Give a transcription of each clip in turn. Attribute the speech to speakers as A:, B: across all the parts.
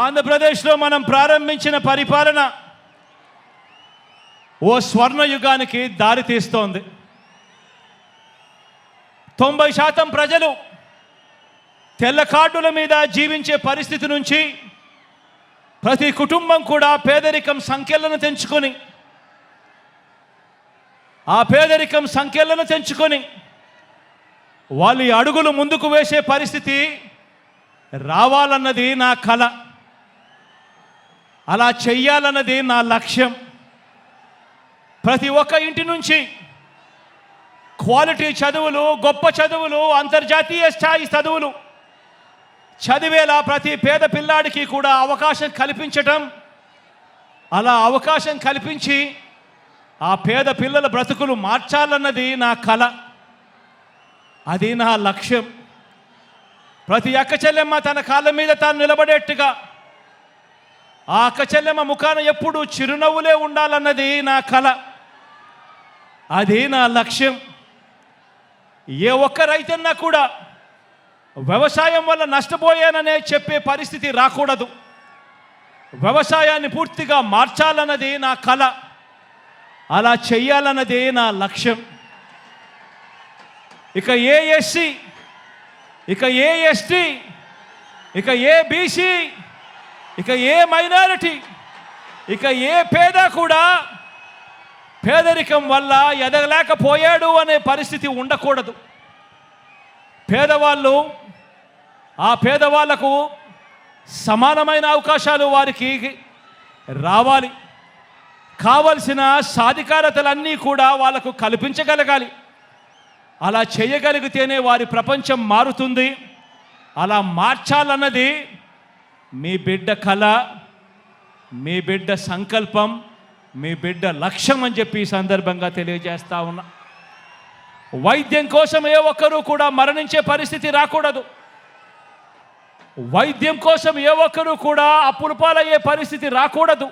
A: ఆంధ్రప్రదేశ్లో మనం ప్రారంభించిన పరిపాలన ఓ స్వర్ణయుగానికి దారి తీస్తోంది. 90% ప్రజలు తెల్ల కార్డుల మీద జీవించే పరిస్థితి నుంచి ప్రతి కుటుంబం కూడా పేదరికం సంఖ్యలను తెంచుకొని వాళ్ళ అడుగులు ముందుకు వేసే పరిస్థితి రావాలన్నది నా కల. అలా చెయ్యాలన్నది నా లక్ష్యం. ప్రతి ఒక్క ఇంటి నుంచి క్వాలిటీ చదువులు, గొప్ప చదువులు, అంతర్జాతీయ స్థాయి చదువులు చదివేలా ప్రతి పేద పిల్లాడికి కూడా అవకాశం కల్పించటం, అలా అవకాశం కల్పించి ఆ పేద పిల్లల బ్రతుకులు మార్చాలన్నది నా కల. అది నా లక్ష్యం. ప్రతి అక్క చెల్లెమ్మ తన కాళ్ళ మీద తాను నిలబడేట్టుగా, ఆ అక్క చెల్లెమ్మ ముఖాన ఎప్పుడు చిరునవ్వులే ఉండాలన్నది నా కల. అది నా లక్ష్యం. ఏ ఒక్క రైతన్నా కూడా వ్యవసాయం వల్ల నష్టపోయాననే చెప్పే పరిస్థితి రాకూడదు. వ్యవసాయాన్ని పూర్తిగా మార్చాలన్నది నా కల. అలా చెయ్యాలన్నది నా లక్ష్యం. ఇక ఏ ఎస్సీ, ఇక ఏ ఎస్టీ, ఇక ఏ బీసీ, ఇక ఏ మైనారిటీ, ఇక ఏ పేద కూడా పేదరికం వల్ల ఎదగలేకపోయాడు అనే పరిస్థితి ఉండకూడదు. పేదవాళ్ళు, ఆ పేదవాళ్లకు సమానమైన అవకాశాలు వారికి రావాలి. కావలసిన సాధికారతలన్నీ కూడా వాళ్ళకు కల్పించగలగాలి. అలా చేయగలిగితేనే వారి ప్రపంచం మారుతుంది. అలా మార్చాలన్నది మీ బిడ్డ కళ, మీ బిడ్డ సంకల్పం, మీ బిడ్డ లక్ష్యం అని చెప్పి ఈ సందర్భంగా తెలియజేస్తా ఉన్నా. వైద్యం కోసం ఏ ఒక్కరూ కూడా మరణించే పరిస్థితి రాకూడదు. వైద్యం కోసం ఏ ఒక్కరూ కూడా అప్పుల పాలయ్యే పరిస్థితి రాకూడదు.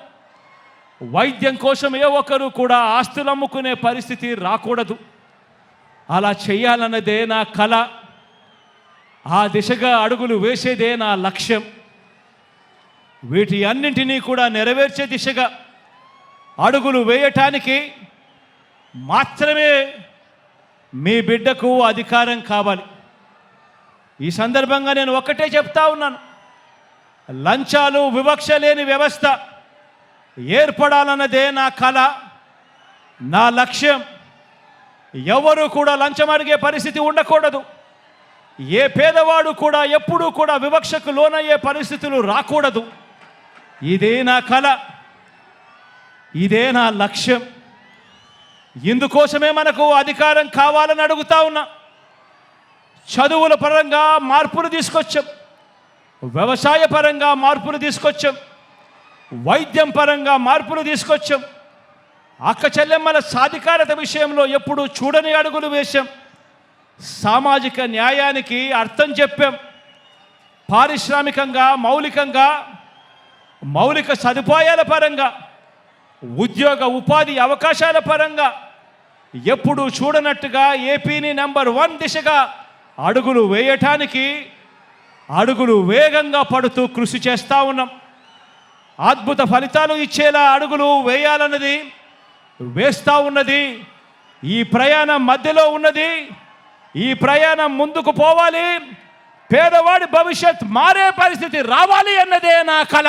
A: వైద్యం కోసం ఏ ఒక్కరూ కూడా ఆస్తులు అమ్ముకునే పరిస్థితి రాకూడదు. అలా చేయాలన్నదే నా కల. ఆ దిశగా అడుగులు వేసేదే నా లక్ష్యం. వీటి అన్నింటినీ కూడా నెరవేర్చే దిశగా అడుగులు వేయటానికి మాత్రమే మీ బిడ్డకు అధికారం కావాలి. ఈ సందర్భంగా నేను ఒక్కటే చెప్తా ఉన్నాను. లంచాలు, వివక్ష లేని వ్యవస్థ ఏర్పడాలన్నదే నా కల, నా లక్ష్యం. ఎవరు కూడా లంచం అడిగే పరిస్థితి ఉండకూడదు. ఏ పేదవాడు కూడా ఎప్పుడూ కూడా వివక్షకు లోనయ్యే పరిస్థితులు రాకూడదు. ఇదే నా కల, ఇదే నా లక్ష్యం. ఇందుకోసమే మనకు అధికారం కావాలని అడుగుతా ఉన్నా. చదువుల పరంగా మార్పులు తీసుకొచ్చాం, వ్యవసాయ పరంగా మార్పులు తీసుకొచ్చాం, వైద్యం పరంగా మార్పులు తీసుకొచ్చాం. అక్క చెల్లెమ్మల సాధికారత విషయంలో ఎప్పుడు చూడని అడుగులు వేశాం. సామాజిక న్యాయానికి అర్థం చెప్పాం. పారిశ్రామికంగా, మౌలిక సదుపాయాల పరంగా, ఉద్యోగ ఉపాధి అవకాశాల పరంగా ఎప్పుడు చూడనట్టుగా ఏపీని నెంబర్ 1 దిశగా అడుగులు వేయటానికి అడుగులు వేగంగా పడుతూ కృషి చేస్తూ ఉన్నాం. అద్భుత ఫలితాలు ఇచ్చేలా అడుగులు వేయాలన్నది, వేస్తూ ఉన్నది. ఈ ప్రయాణం మధ్యలో ఉన్నది. ఈ ప్రయాణం ముందుకు పోవాలి. పేదవాడి భవిష్యత్ మారే పరిస్థితి రావాలి అన్నదే నా కల.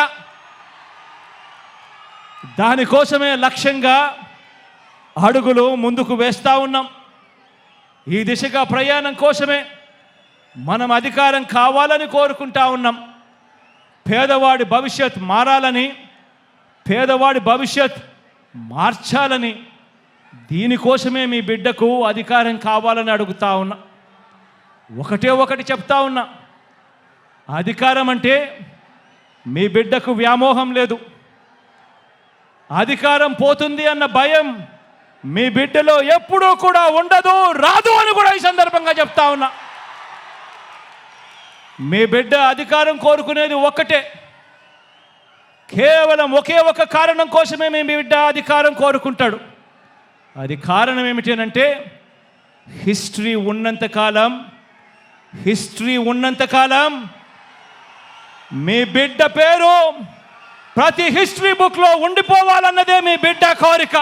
A: దానికోసమే లక్ష్యంగా అడుగులు ముందుకు వేస్తూ ఉన్నాం. ఈ దిశగా ప్రయాణం కోసమే మనం అధికారం కావాలని కోరుకుంటా ఉన్నాం. పేదవాడి భవిష్యత్ మారాలని, పేదవాడి భవిష్యత్ మార్చాలని, దీనికోసమే మీ బిడ్డకు అధికారం కావాలని అడుగుతా ఉన్నా. ఒకటి చెప్తా ఉన్నా. అధికారం అంటే మీ బిడ్డకు వ్యామోహం లేదు. అధికారం పోతుంది అన్న భయం మీ బిడ్డలో ఎప్పుడూ కూడా ఉండదు, రాదు అని కూడా ఈ సందర్భంగా చెప్తా ఉన్నా. మీ బిడ్డ అధికారం కోరుకునేది ఒక్కటే, కేవలం ఒకే ఒక కారణం కోసమే మీ బిడ్డ అధికారం కోరుకుంటాడు. అది కారణం ఏమిటంటే హిస్టరీ ఉన్నంతకాలం మీ బిడ్డ పేరు ప్రతి హిస్టరీ బుక్లో ఉండిపోవాలన్నదే మీ బిడ్డ కోరిక.